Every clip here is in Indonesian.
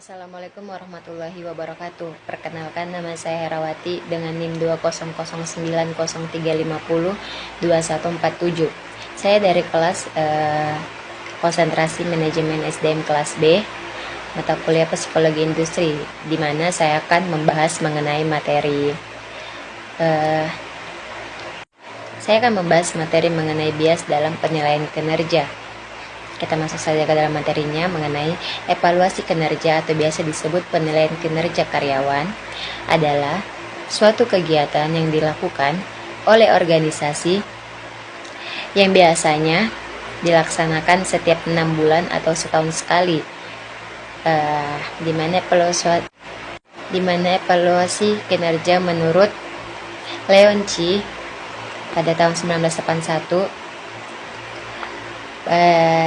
Assalamualaikum warahmatullahi wabarakatuh. Perkenalkan, nama saya Herawati dengan NIM 20090350247. Saya dari kelas konsentrasi manajemen SDM kelas B, mata kuliah psikologi industri, di mana saya akan membahas mengenai materi mengenai bias dalam penilaian kinerja. Kita masuk saja ke dalam materinya mengenai evaluasi kinerja atau biasa disebut penilaian kinerja karyawan adalah suatu kegiatan yang dilakukan oleh organisasi yang biasanya dilaksanakan setiap 6 bulan atau setahun sekali, di mana evaluasi kinerja menurut Leonci pada tahun 1981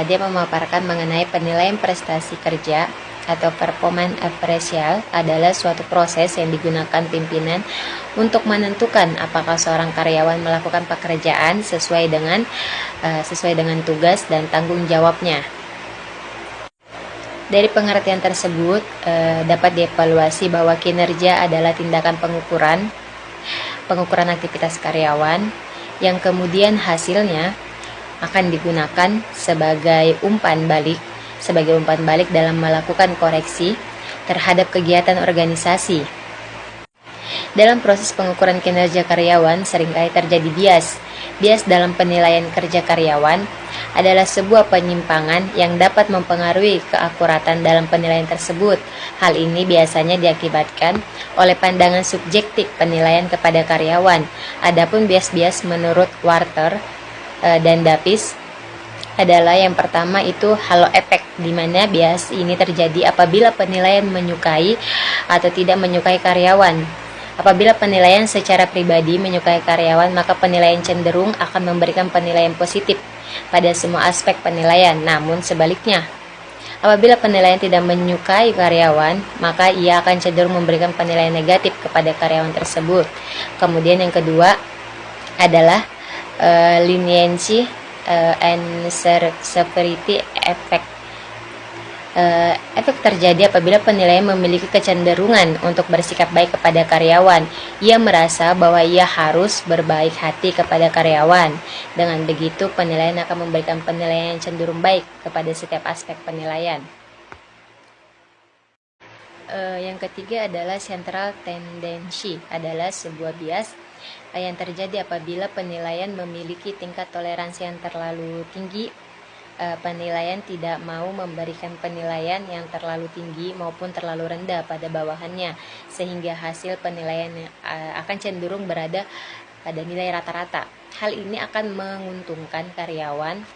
dia memaparkan mengenai penilaian prestasi kerja atau performance appraisal adalah suatu proses yang digunakan pimpinan untuk menentukan apakah seorang karyawan melakukan pekerjaan sesuai dengan tugas dan tanggung jawabnya. Dari pengertian tersebut dapat dievaluasi bahwa kinerja adalah tindakan pengukuran aktivitas karyawan yang kemudian hasilnya akan digunakan sebagai umpan balik dalam melakukan koreksi terhadap kegiatan organisasi. Dalam proses pengukuran kinerja karyawan seringkali terjadi bias dalam penilaian kerja karyawan adalah sebuah penyimpangan yang dapat mempengaruhi keakuratan dalam penilaian tersebut. Hal ini biasanya diakibatkan oleh pandangan subjektif penilaian kepada karyawan. Adapun bias-bias menurut Walter dan Davis adalah yang pertama itu halo efek, di mana bias ini terjadi apabila penilaian menyukai atau tidak menyukai karyawan. Apabila penilaian secara pribadi menyukai karyawan, maka penilaian cenderung akan memberikan penilaian positif pada semua aspek penilaian. Namun sebaliknya, apabila penilaian tidak menyukai karyawan, maka ia akan cenderung memberikan penilaian negatif kepada karyawan tersebut. Kemudian yang kedua adalah leniency and severity effect. Efek terjadi apabila penilaian memiliki kecenderungan untuk bersikap baik kepada karyawan. Ia merasa bahwa ia harus berbaik hati kepada karyawan. Dengan begitu, penilaian akan memberikan penilaian yang cenderung baik kepada setiap aspek penilaian. Yang ketiga adalah central tendency, adalah sebuah bias yang terjadi apabila penilaian memiliki tingkat toleransi yang terlalu tinggi. Penilaian tidak mau memberikan penilaian yang terlalu tinggi maupun terlalu rendah pada bawahannya, sehingga hasil penilaian akan cenderung berada pada nilai rata-rata. Hal ini akan menguntungkan karyawan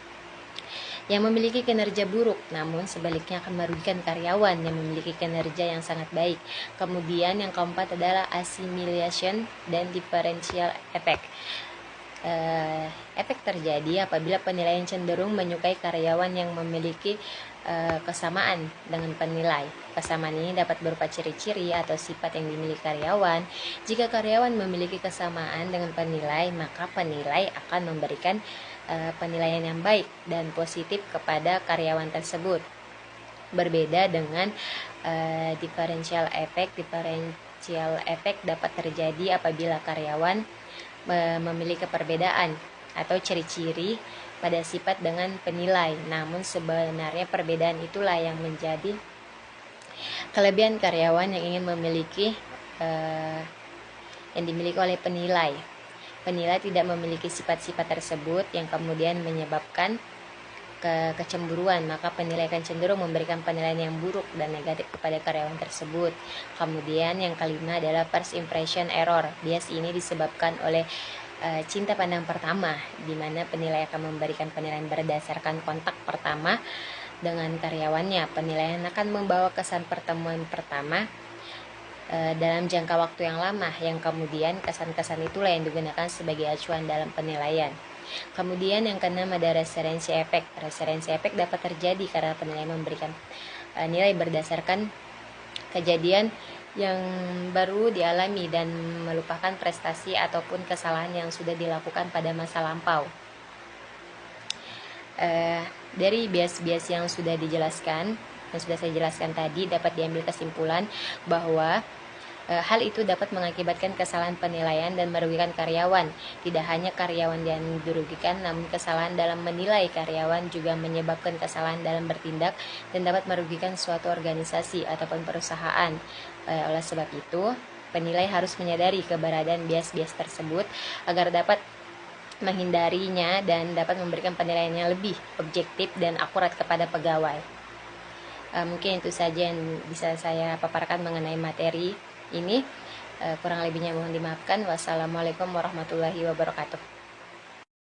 yang memiliki kinerja buruk, namun sebaliknya akan merugikan karyawan yang memiliki kinerja yang sangat baik. Kemudian yang keempat adalah assimilation dan differential effect. Efek terjadi apabila penilaian cenderung menyukai karyawan yang memiliki kesamaan dengan penilai. Kesamaan ini dapat berupa ciri-ciri atau sifat yang dimiliki karyawan. Jika karyawan memiliki kesamaan dengan penilai, maka penilai akan memberikan penilaian yang baik dan positif kepada karyawan tersebut. Berbeda dengan differential effect. Differential effect dapat terjadi apabila karyawan memiliki perbedaan atau ciri-ciri pada sifat dengan penilai. Namun sebenarnya perbedaan itulah yang menjadi kelebihan karyawan yang ingin memiliki yang dimiliki oleh penilai. Penilai tidak memiliki sifat-sifat tersebut yang kemudian menyebabkan kecemburuan, maka penilai akan cenderung memberikan penilaian yang buruk dan negatif kepada karyawan tersebut. Kemudian yang kelima adalah first impression error. Bias ini disebabkan oleh cinta pandang pertama, di mana penilai akan memberikan penilaian berdasarkan kontak pertama dengan karyawannya. Penilaian akan membawa kesan pertemuan pertama dalam jangka waktu yang lama, yang kemudian kesan-kesan itulah yang digunakan sebagai acuan dalam penilaian. Kemudian yang keenam ada referensi efek. Referensi efek dapat terjadi karena penilaian memberikan nilai berdasarkan kejadian yang baru dialami dan melupakan prestasi ataupun kesalahan yang sudah dilakukan pada masa lampau. Dari bias-bias yang sudah dijelaskan, yang sudah saya jelaskan tadi, dapat diambil kesimpulan bahwa hal itu dapat mengakibatkan kesalahan penilaian dan merugikan karyawan. Tidak hanya karyawan yang dirugikan, namun kesalahan dalam menilai karyawan juga menyebabkan kesalahan dalam bertindak dan dapat merugikan suatu organisasi ataupun perusahaan. Oleh sebab itu, penilai harus menyadari keberadaan bias-bias tersebut agar dapat menghindarinya dan dapat memberikan penilaian yang lebih objektif dan akurat kepada pegawai. Mungkin itu saja yang bisa saya paparkan mengenai materi ini. Kurang lebihnya mohon dimaafkan. Wassalamualaikum warahmatullahi wabarakatuh.